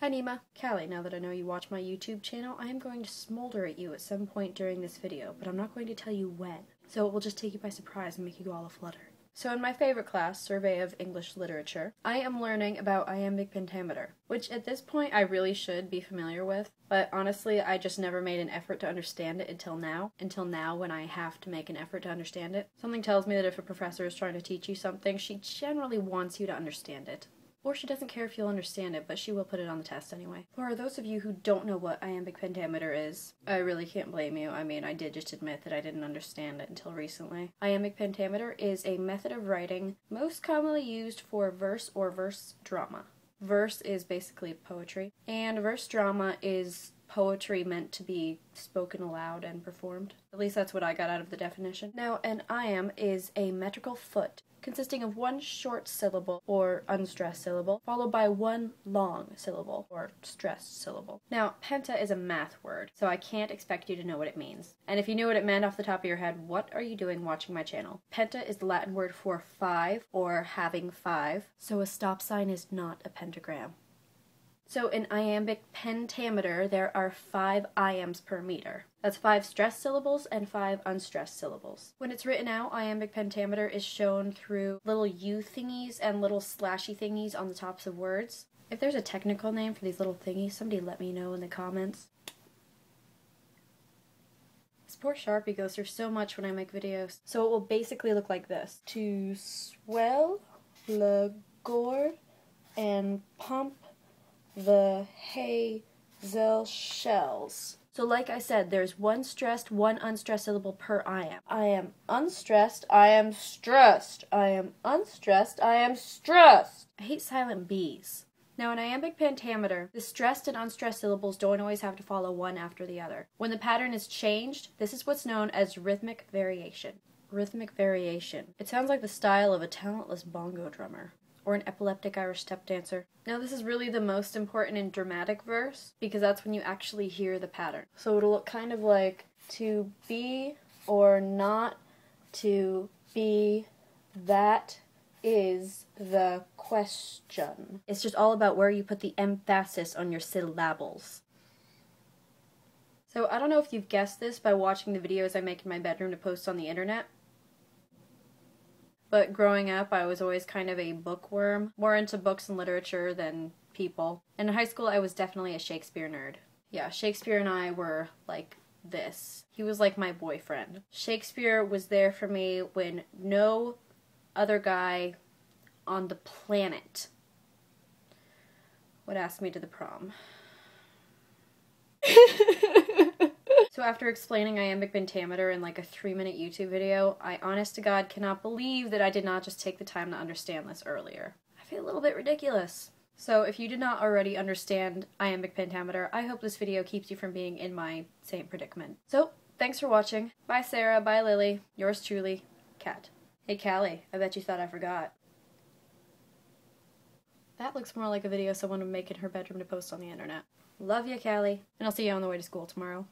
Hi Nima, Callie, now that I know you watch my YouTube channel, I am going to smolder at you at some point during this video, but I'm not going to tell you when. So it will just take you by surprise and make you go all aflutter. So in my favorite class, Survey of English Literature, I am learning about Iambic Pentameter, which at this point I really should be familiar with, but honestly I just never made an effort to understand it until now when I have to make an effort to understand it. Something tells me that if a professor is trying to teach you something, she generally wants you to understand it. Or she doesn't care if you'll understand it, but she will put it on the test anyway. For those of you who don't know what Iambic Pentameter is, I really can't blame you. I mean, I did just admit that I didn't understand it until recently. Iambic Pentameter is a method of writing most commonly used for verse or verse drama. Verse is basically poetry, and verse drama is poetry meant to be spoken aloud and performed. At least that's what I got out of the definition. Now, an iamb is a metrical foot, consisting of one short syllable, or unstressed syllable, followed by one long syllable, or stressed syllable. Now, penta is a math word, so I can't expect you to know what it means. And if you knew what it meant off the top of your head, what are you doing watching my channel? Penta is the Latin word for five, or having five, so a stop sign is not a pentagram. So in iambic pentameter, there are 5 iambs per meter. That's 5 stressed syllables and 5 unstressed syllables. When it's written out, iambic pentameter is shown through little U thingies and little slashy thingies on the tops of words. If there's a technical name for these little thingies, somebody let me know in the comments. This poor Sharpie goes through so much when I make videos. So it will basically look like this. To swell, gore, and pump the hazel shells. So like I said, there's one stressed, one unstressed syllable per iamb. I am unstressed, I am stressed. I am unstressed, I am stressed. I hate silent B's. Now in iambic pentameter, the stressed and unstressed syllables don't always have to follow one after the other. When the pattern is changed, this is what's known as rhythmic variation. Rhythmic variation. It sounds like the style of a talentless bongo drummer, or an epileptic Irish step dancer. Now this is really the most important in dramatic verse, because that's when you actually hear the pattern. So it'll look kind of like to be or not to be, that is the question. It's just all about where you put the emphasis on your syllables. So I don't know if you've guessed this by watching the videos I make in my bedroom to post on the internet, but growing up, I was always kind of a bookworm, more into books and literature than people. And in high school, I was definitely a Shakespeare nerd. Yeah, Shakespeare and I were like this. He was like my boyfriend. Shakespeare was there for me when no other guy on the planet would ask me to the prom. So after explaining iambic pentameter in like a 3-minute YouTube video, I honest to God cannot believe that I did not just take the time to understand this earlier. I feel a little bit ridiculous. So if you did not already understand iambic pentameter, I hope this video keeps you from being in my same predicament. So, thanks for watching. Bye Sarah, bye Lily. Yours truly, Kat. Hey Callie, I bet you thought I forgot. That looks more like a video someone would make in her bedroom to post on the internet. Love ya, Callie, and I'll see you on the way to school tomorrow.